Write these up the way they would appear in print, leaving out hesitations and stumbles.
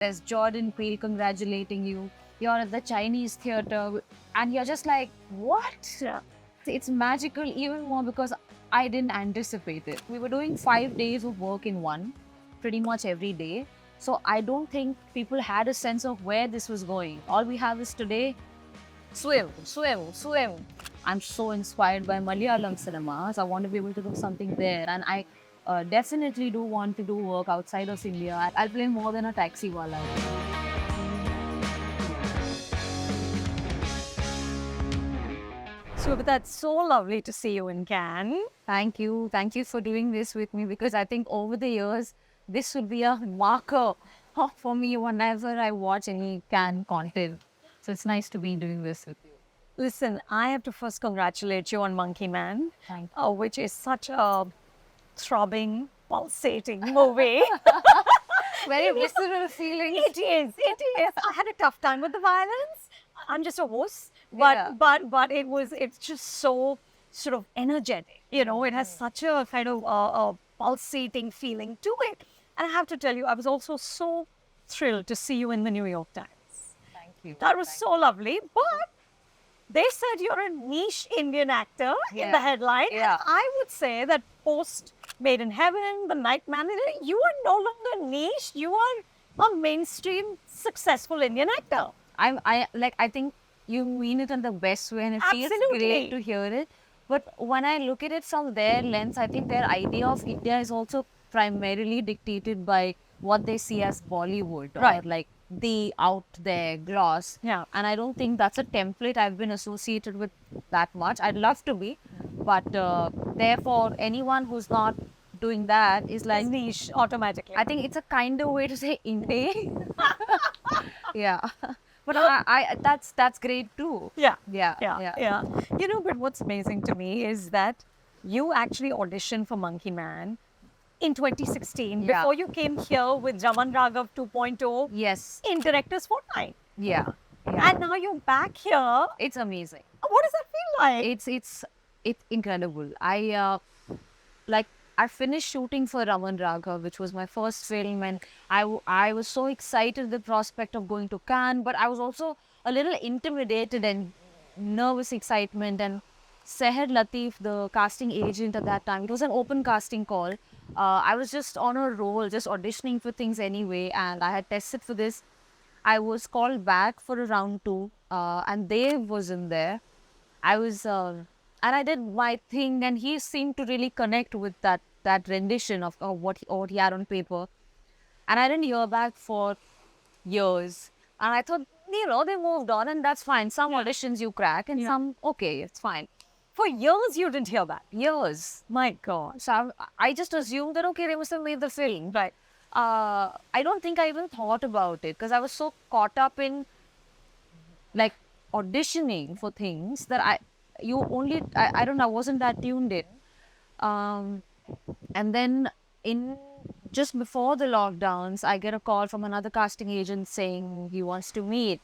There's Jordan Peele congratulating you. You're at the Chinese theater, and you're just like, what? Yeah. It's magical even more because I didn't anticipate it. We were doing 5 days of work in one, pretty much every day. So I don't think people had a sense of where this was going. All we have is today, swim, swim, swim. I'm so inspired by Malayalam cinemas. I want to be able to do something there. And I definitely do want to do work outside of India. I'll play more than a taxi wala. So that's so lovely to see you in Cannes. Thank you. Thank you for doing this with me because I think over the years, this would be a marker for me whenever I watch any Cannes content. So it's nice to be doing this with you. Listen, I have to first congratulate you on Monkey Man, Thank which is such a throbbing, pulsating movie. Very visceral feeling. It is. It is. I had a tough time with the violence. I'm just a wuss, but Yeah. it's just so sort of energetic. You know, it has such a kind of a pulsating feeling to it. And I have to tell you, I was also so thrilled to see you in the New York Times. Thank you. That was so lovely. But they said you're a niche Indian actor in Yeah. the headline. Yeah. And I would say that post Made in Heaven, The Night Manager, you are no longer niche. You are a mainstream, successful Indian actor. I think you mean it in the best way, and it feels Absolutely. great to hear it. But when I look at it from their lens, I think their idea of India is also primarily dictated by what they see as Bollywood, Right. or like the out there gloss. Yeah. And I don't think that's a template I've been associated with that much. I'd love to be, but therefore, anyone who's not doing that is like Niche automatically. I think it's a kinder way to say indie. Yeah. But that's great too. Yeah. Yeah. Yeah. You know, but what's amazing to me is that you actually auditioned for Monkey Man in 2016 Yeah. before you came here with Raman Raghav 2.0 Yes. in Directors Fortnight. Yeah. Yeah. And now you're back here. It's amazing. What does that feel like? It's incredible. I finished shooting for Raman Raghav, which was my first film, and I was so excited at the prospect of going to Cannes, but I was also a little intimidated and nervous excitement. And Seher Latif, the casting agent at that time, it was an open casting call. I was just on a roll, just auditioning for things anyway, and I had tested for this. I was called back for a round two, and Dave was in there. I was, and I did my thing, and he seemed to really connect with that rendition of what he had on paper. And I didn't hear back for years, and I thought, they moved on, and that's fine. Some auditions you crack, and some okay, it's fine. For years, you didn't hear that. Years. My God. So I just assumed that okay, they must have made the film. Right. I don't think I even thought about it because I was so caught up in like auditioning for things that I don't know, I wasn't that tuned in. And then in just before the lockdowns, I get a call from another casting agent saying he wants to meet,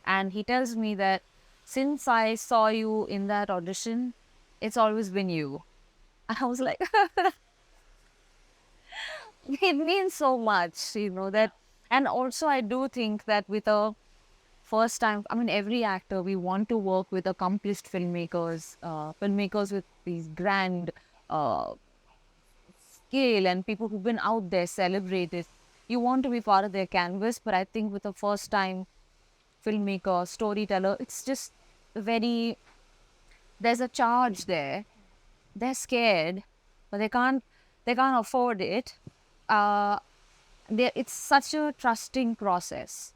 and he tells me that since I saw you in that audition, it's always been you. And I was like, it means so much, that. And also, I do think that with a first time, I mean, every actor, we want to work with accomplished filmmakers with these grand scale and people who've been out there celebrated. You want to be part of their canvas, but I think with a first time filmmaker, storyteller, it's just there's a charge there. They're scared, but they can't afford it. It's such a trusting process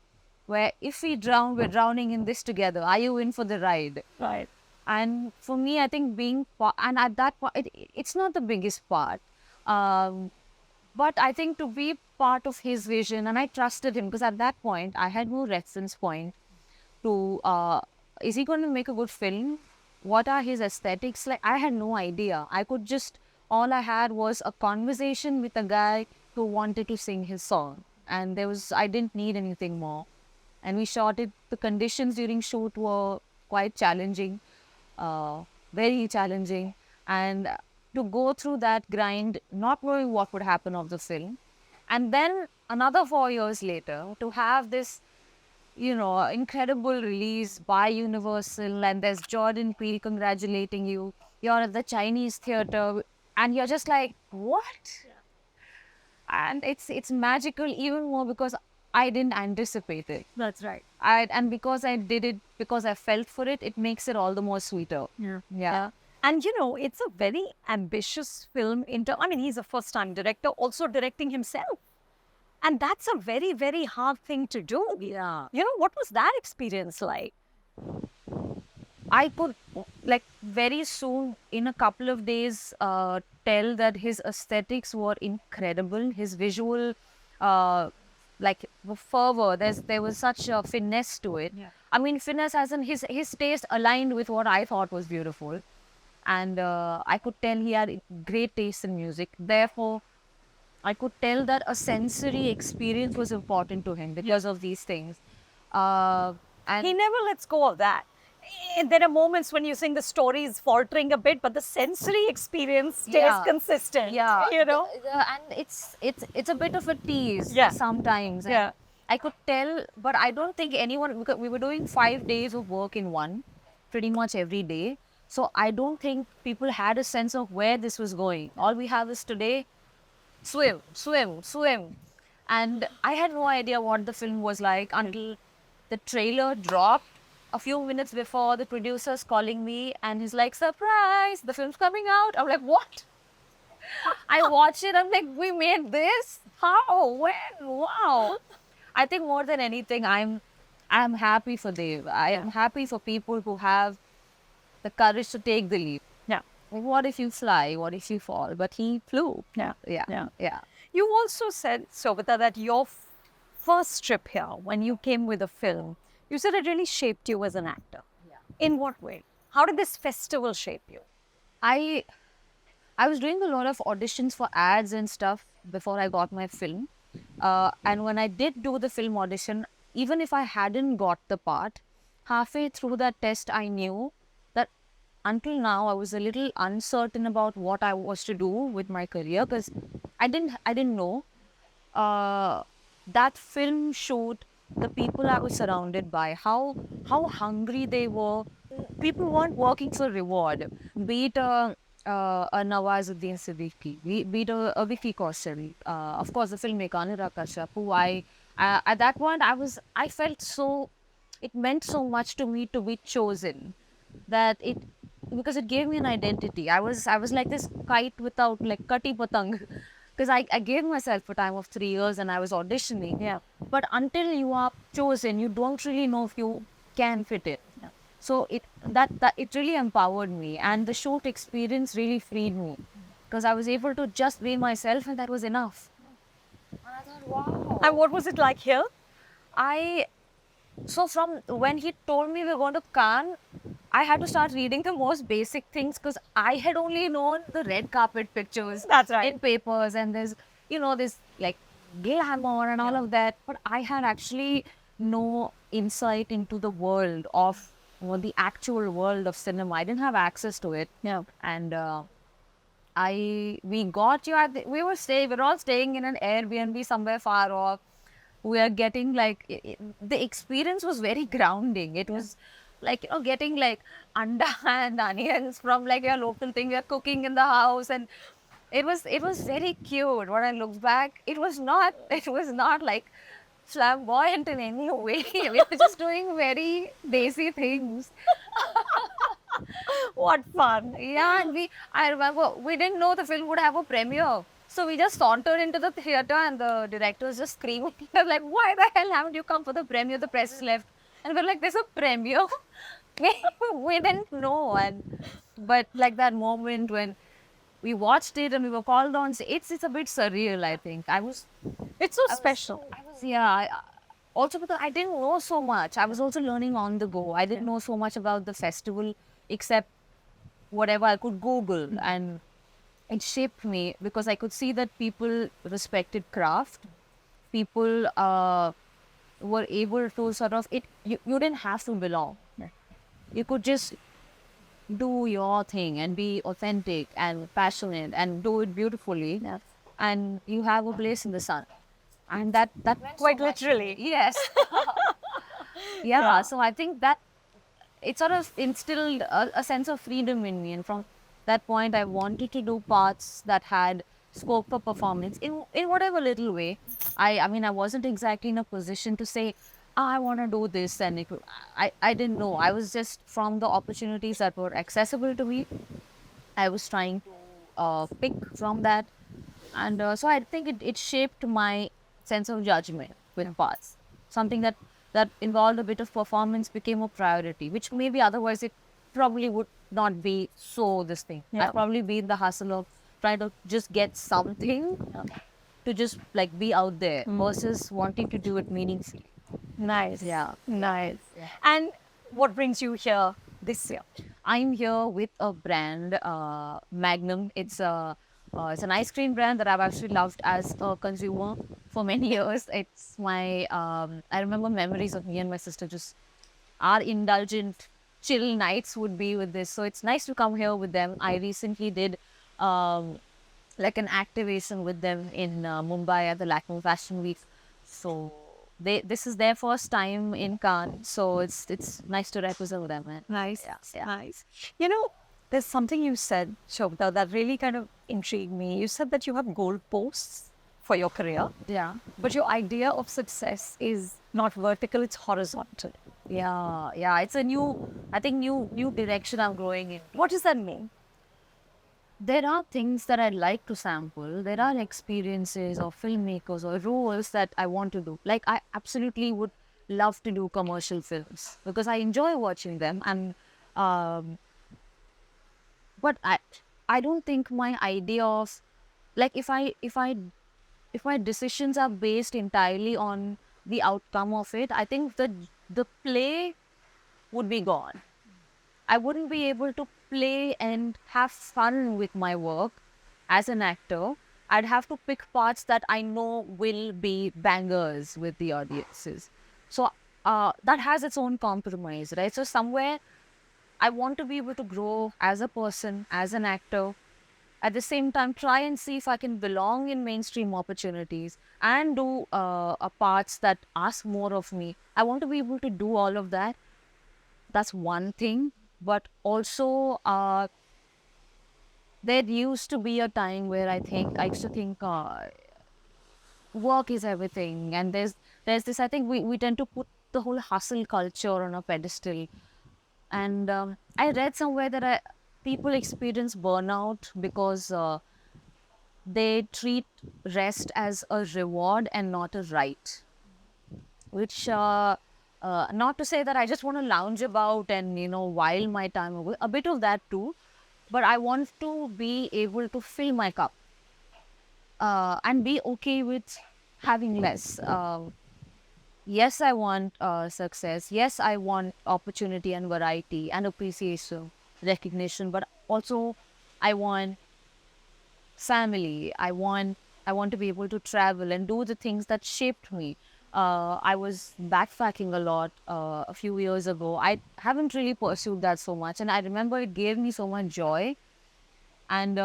where if we drown, we're drowning in this together. Are you in for the ride? Right. And for me, I think and at that point, it's not the biggest part. But I think to be part of his vision, and I trusted him because at that point, I had no reference point to, is he going to make a good film? What are his aesthetics? Like, I had no idea. All I had was a conversation with a guy who wanted to sing his song. And I didn't need anything more. And we shot it. The conditions during shoot were quite challenging, very challenging. And to go through that grind, not knowing what would happen of the film, And then another 4 years later, to have this, incredible release by Universal, and there's Jordan Peele congratulating you. You're at the Chinese theater, and you're just like, what? And it's magical even more because I didn't anticipate it. That's right. And because I did it, because I felt for it, it makes it all the more sweeter. Yeah. And it's a very ambitious film. I mean, he's a first-time director, also directing himself. And that's a very, very hard thing to do. Yeah. What was that experience like? I could, like, very soon, in a couple of days, tell that his aesthetics were incredible. His visual, fervor, there was such a finesse to it. Yeah. I mean, finesse as in his taste aligned with what I thought was beautiful. And I could tell he had great taste in music. Therefore, I could tell that a sensory experience was important to him because of these things. And He never lets go of that. There are moments when you think the story is faltering a bit, but the sensory experience stays consistent. Yeah, And it's a bit of a tease sometimes. Yeah. I could tell, but I don't think anyone, because we were doing 5 days of work in one, pretty much every day. So I don't think people had a sense of where this was going. All we have is today, swim, swim, swim. And I had no idea what the film was like until the trailer dropped. A few minutes before, the producer's calling me and he's like, surprise, the film's coming out. I'm like, what? I watch it, I'm like, we made this? How? When? Wow. I think more than anything, I'm happy for Dave. I am happy for people who have the courage to take the leap. Yeah. Like, what if you fly? What if you fall? But he flew. Yeah. Yeah. You also said, Sobhita, that your first trip here, when you came with a film, you said it really shaped you as an actor. Yeah. In what way? How did this festival shape you? I was doing a lot of auditions for ads and stuff before I got my film. And when I did do the film audition, even if I hadn't got the part, halfway through that test, I knew that until now I was a little uncertain about what I was to do with my career because I didn't know. That film showed the people I was surrounded by, how hungry they were. People weren't working for reward, be it a Nawazuddin Siddiqui, be it a Vicky Kaushal, of course the filmmaker Anupama Chopra, who at that point I felt so, it meant so much to me to be chosen, that because it gave me an identity. I was like this kite without, like, kati patang. Because I gave myself a time of 3 years and I was auditioning. Yeah. But until you are chosen, you don't really know if you can fit it. Yeah. So it really empowered me, and the shoot experience really freed me because I was able to just be myself, and that was enough. And I thought, wow. And what was it like here? So from when he told me we're going to Cannes, I had to start reading the most basic things because I had only known the red carpet pictures. That's right. In papers, and there's, this like glamour and all of that. But I had actually no insight into the world of, the actual world of cinema. I didn't have access to it. Yeah. And we got you at we were all staying in an Airbnb somewhere far off. We are getting the experience was very grounding. It was like, getting like anda and onions from like your local thing. We are cooking in the house, and it was very cute. When I look back, it was not like flamboyant in any way. We were just doing very desi things. What fun. Yeah, and I remember we didn't know the film would have a premiere. So we just sauntered into the theater and the director was just screaming. They're like, why the hell haven't you come for the premiere? The press is left. And we're like, there's a premiere? We didn't know. But like that moment when we watched it and we were called on, it's a bit surreal, I think. It's so special. Also because I didn't know so much. I was also learning on the go. I didn't know so much about the festival except whatever I could Google. And it shaped me because I could see that people respected craft. People were able to sort of, you didn't have to belong. You could just do your thing and be authentic and passionate and do it beautifully. Yes. and you have a place in the sun. And that meant so Quite much to literally. me. Yes. Yeah. So I think that it sort of instilled a sense of freedom in me. And from that point, I wanted to do parts that had scope for performance in whatever little way. I mean, I wasn't exactly in a position to say, "Ah, I want to do this. And I didn't know. I was just from the opportunities that were accessible to me. I was trying to pick from that. And so I think it shaped my sense of judgment with parts. Something that involved a bit of performance became a priority, which maybe otherwise it probably would not be so this thing. Yeah. I'd probably be in the hustle of trying to just get something to just like be out there versus wanting to do it meaningfully. Nice. Yeah. Nice. Yeah. And what brings you here this year? I'm here with a brand, Magnum. It's an ice cream brand that I've actually loved as a consumer for many years. It's my I remember memories of me and my sister just our indulgent chill nights would be with this. So it's nice to come here with them. I recently did like an activation with them in Mumbai at the Lakme Fashion Week. So this is their first time in Cannes. So it's nice to represent them. And Nice. yeah. Nice. You know, there's something you said, Shobita, that really kind of intrigued me. You said that you have goalposts for your career, Yeah. but your idea of success is not vertical, it's horizontal. Yeah. It's a new direction I'm growing in. What does that mean? There are things that I'd like to sample. There are experiences or filmmakers or roles that I want to do. Like I absolutely would love to do commercial films because I enjoy watching them. And but I don't think my idea of like if my decisions are based entirely on the outcome of it, I think the play would be gone. I wouldn't be able to play and have fun with my work as an actor. I'd have to pick parts that I know will be bangers with the audiences. So that has its own compromise, right? So somewhere I want to be able to grow as a person, as an actor. At the same time, try and see if I can belong in mainstream opportunities and do parts that ask more of me. I want to be able to do all of that. That's one thing. But also, there used to be a time where I used to think work is everything, and there's this. I think we tend to put the whole hustle culture on a pedestal, and I read somewhere that people experience burnout because they treat rest as a reward and not a right, which not to say that I just want to lounge about and while my time away, a bit of that too, but I want to be able to fill my cup and be okay with having less. Yes, I want success. Yes, I want opportunity and variety and appreciation, recognition, but also I want family. I want to be able to travel and do the things that shaped me. I was backpacking a lot a few years ago. I haven't really pursued that so much, and I remember it gave me so much joy, and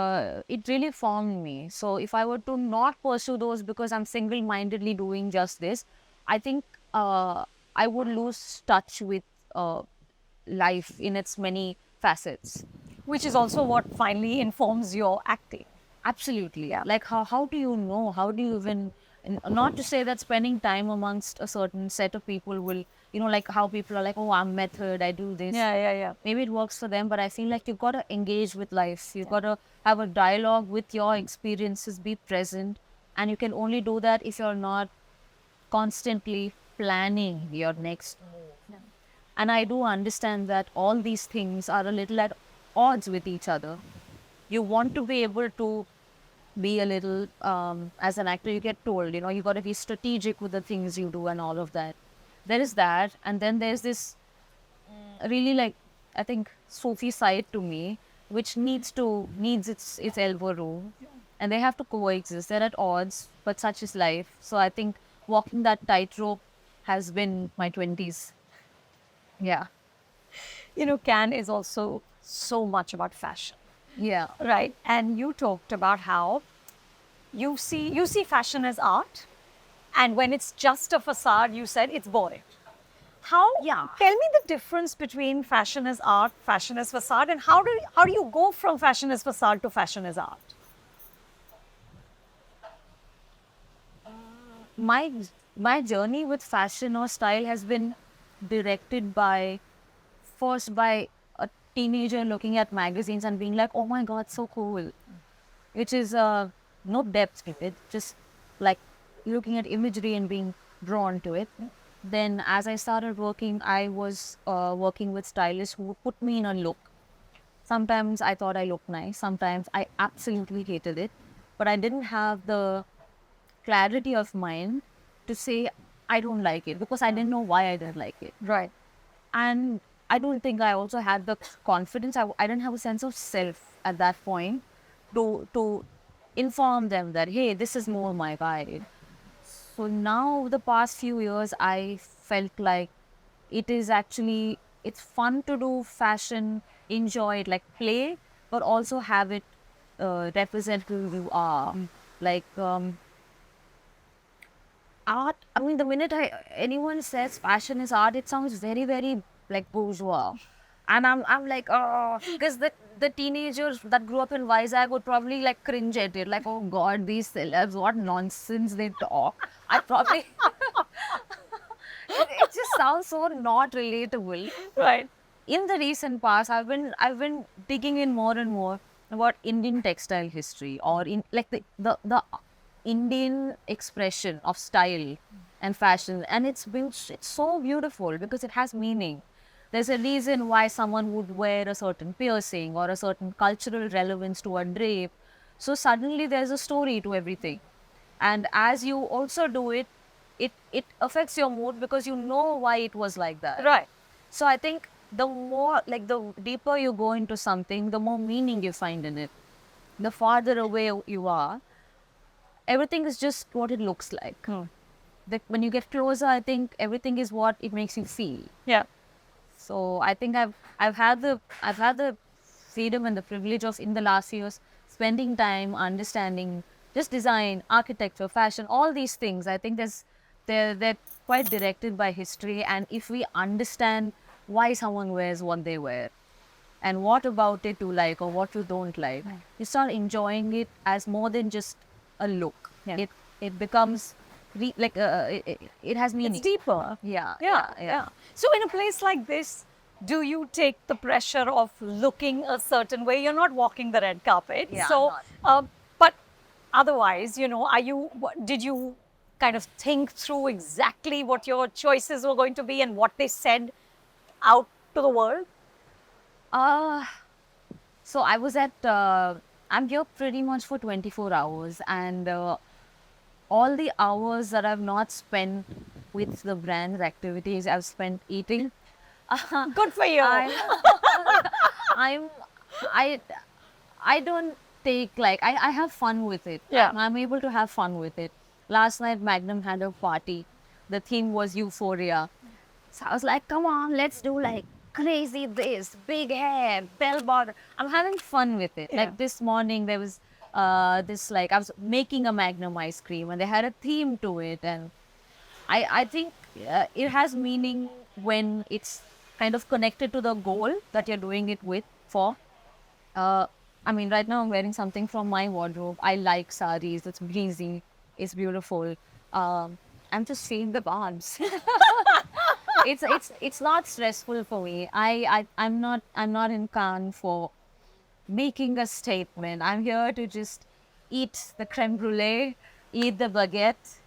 it really formed me. So if I were to not pursue those because I'm single-mindedly doing just this, I think I would lose touch with life in its many facets. Which is also what finally informs your acting. Absolutely. Yeah. Like how do you know? How do you even not to say that spending time amongst a certain set of people will, like how people are like, oh, I'm method, I do this. Yeah. Maybe it works for them, but I feel like you've got to engage with life. You've got to have a dialogue with your experiences, be present. And you can only do that if you're not constantly planning your next move. Yeah. And I do understand that all these things are a little at odds with each other. You want to be able to be a little, as an actor, you get told, you got to be strategic with the things you do and all of that. There is that. And then there's this really like, I think, Sufi side to me, which needs its elbow room. And they have to coexist. They're at odds, but such is life. So I think walking that tightrope has been my 20s. Yeah. Cannes is also so much about fashion. Yeah. Right. And you talked about how you see fashion as art, and when it's just a facade, you said it's boring. Yeah. Tell me the difference between fashion as art, fashion as facade, and how do you go from fashion as facade to fashion as art? my my journey with fashion or style has been directed by first by a teenager looking at magazines and being like, oh my god, so cool, which is no depth to it, just like looking at imagery and being drawn to it. Then as I started working, I was working with stylists who would put me in a look. Sometimes I thought I looked nice, sometimes I absolutely hated it, but I didn't have the clarity of mind to say I don't like it, because I didn't know why I didn't like it. Right. And I don't think I also had the confidence. I didn't have a sense of self at that point to inform them that, hey, this is more my vibe. So now the past few years, I felt like it's fun to do fashion, enjoy it, like play, but also have it represent who you are. Like art. I mean, the minute anyone says fashion is art, it sounds very, very like bourgeois. And I'm like, oh, because the teenagers that grew up in Vizag would probably like cringe at it, like, oh God, these celebs, what nonsense they talk. I probably, it just sounds so not relatable. Right. In the recent past, I've been digging in more and more about Indian textile history, or in like the Indian expression of style and fashion, and it's so beautiful because it has meaning. There's a reason why someone would wear a certain piercing or a certain cultural relevance to a drape. So suddenly there's a story to everything, and as you also do it, it affects your mood because you know why it was like that. Right. So I think the more, like, the deeper you go into something, the more meaning you find in it. The farther away you are, everything is just what it looks like. When you get closer, I think everything is what it makes you feel. Yeah. So I think I've had the freedom and the privilege of, in the last years, spending time understanding just design, architecture, fashion, all these things. I think they're quite directed by history, and if we understand why someone wears what they wear, and what about it you like or what you don't like, you start enjoying it as more than just a look. Yeah. It becomes it has meaning. It's deeper. Yeah. So in a place like this, do you take the pressure of looking a certain way? You're not walking the red carpet. Yeah, So, not. but otherwise, did you kind of think through exactly what your choices were going to be and what they said out to the world? So I was I'm here pretty much for 24 hours, and all the hours that I've not spent with the brand's activities, I've spent eating. Good for you. I'm, I, I don't take, like, I have fun with it. Yeah. I'm able to have fun with it. Last night, Magnum had a party. The theme was euphoria. So I was like, come on, let's do like crazy this, big hair, bell bottom. I'm having fun with it. Yeah. Like this morning, there was this, like, I was making a Magnum ice cream and they had a theme to it. And I think it has meaning when it's kind of connected to the goal that you're doing it for. I mean, right now I'm wearing something from my wardrobe. I like saris. It's breezy. It's beautiful. I'm just feeling the vibes. It's not stressful for me. I'm not in Cannes for making a statement. I'm here to just eat the creme brulee, eat the baguette,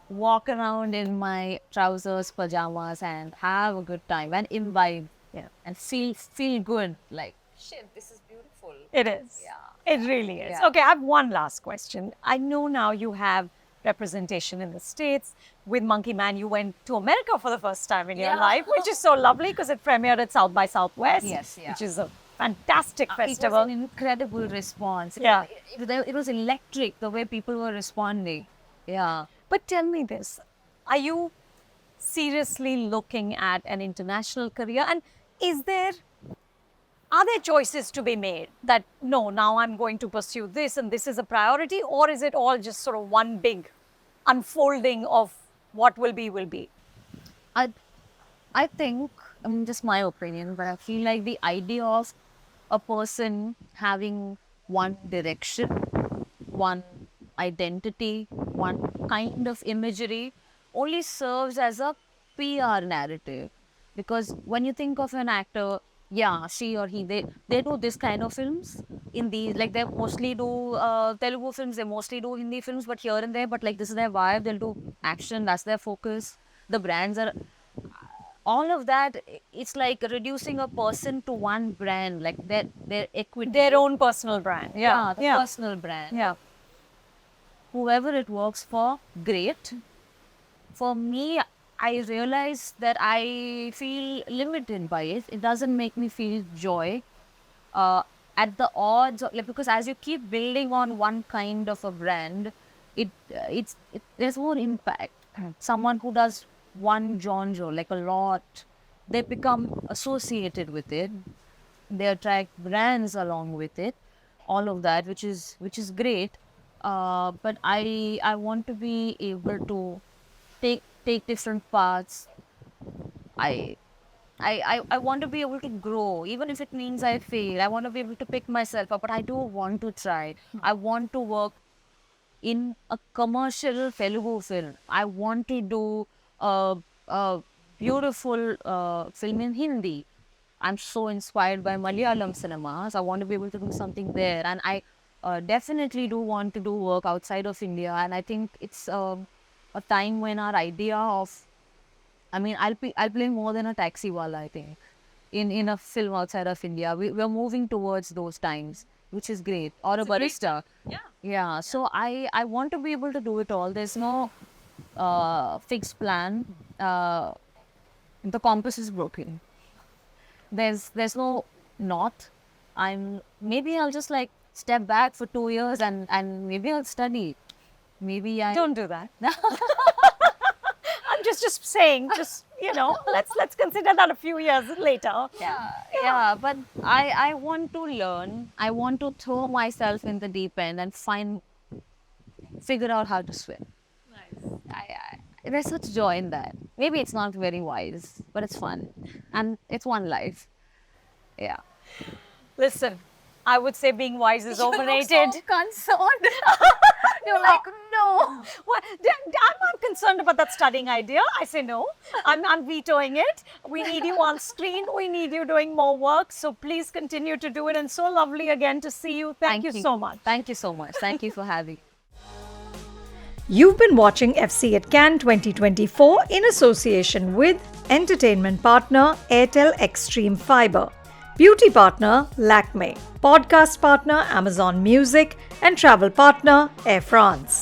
walk around in my trousers, pajamas, and have a good time and imbibe. Yeah. And feel good. Like, shit, this is beautiful. It is. Yeah. It really is. Yeah. Okay, I have one last question. I know now you have representation in the States. With Monkey Man, you went to America for the first time in your Yeah. life, which is so lovely because it premiered at South by Southwest, Yes, yeah. which is a fantastic It was festival. an incredible response. Yeah. It was electric, the way people were responding. Yeah. But tell me this, are you seriously looking at an international career? And are there choices to be made that, no, now I'm going to pursue this and this is a priority, or is it all just sort of one big unfolding of what will be, will be? I I think, I mean, just my opinion, but I feel like the idea of a person having one direction, one identity, one kind of imagery only serves as a PR narrative. Because when you think of an actor, yeah, she or he, they do this kind of films in these, like they mostly do Telugu films, they mostly do Hindi films, but here and there, but like this is their vibe, they'll do action, that's their focus. The brands are all of that. It's like reducing a person to one brand, like their equity, Their own personal brand. yeah, the personal brand. Yeah. Whoever it works for, great. For me, I realize that I feel limited by it. It doesn't make me feel joy. At the odds, like, because as you keep building on one kind of a brand, there's more impact. Someone who does one genre, like a lot, they become associated with it. They attract brands along with it. All of that, which is great. But I want to be able to take different paths. I want to be able to grow, even if it means I fail. I want to be able to pick myself up, but I do want to try. I want to work in a commercial Telugu film. I want to do a beautiful film in Hindi. I'm so inspired by Malayalam cinemas. I want to be able to do something there, and I definitely do want to do work outside of India. And I think it's a time when our idea of, I mean, I'll play more than a taxi wala, I think, in a film outside of India. We're moving towards those times, which is great. Or a barista. Yeah. So I want to be able to do it all. There's no fixed plan. The compass is broken. There's no north. Maybe I'll just like step back for 2 years and maybe I'll study. Maybe I Don't do that. I'm just saying, let's consider that a few years later. Yeah, but I want to learn. I want to throw myself in the deep end and figure out how to swim. There's such joy in that. Maybe it's not very wise, but it's fun. And it's one life. Yeah. Listen, I would say being wise is overrated. You're so concerned. You're like, no. Well, I'm not concerned about that studying idea. I say no. I'm vetoing it. We need you on screen. We need you doing more work. So please continue to do it. And so lovely again to see you. Thank you so much. Thank you so much. Thank you for having me. You've been watching FC at Cannes 2024 in association with entertainment partner Airtel Xstream Fiber, beauty partner Lakme, podcast partner Amazon Music, and travel partner Air France.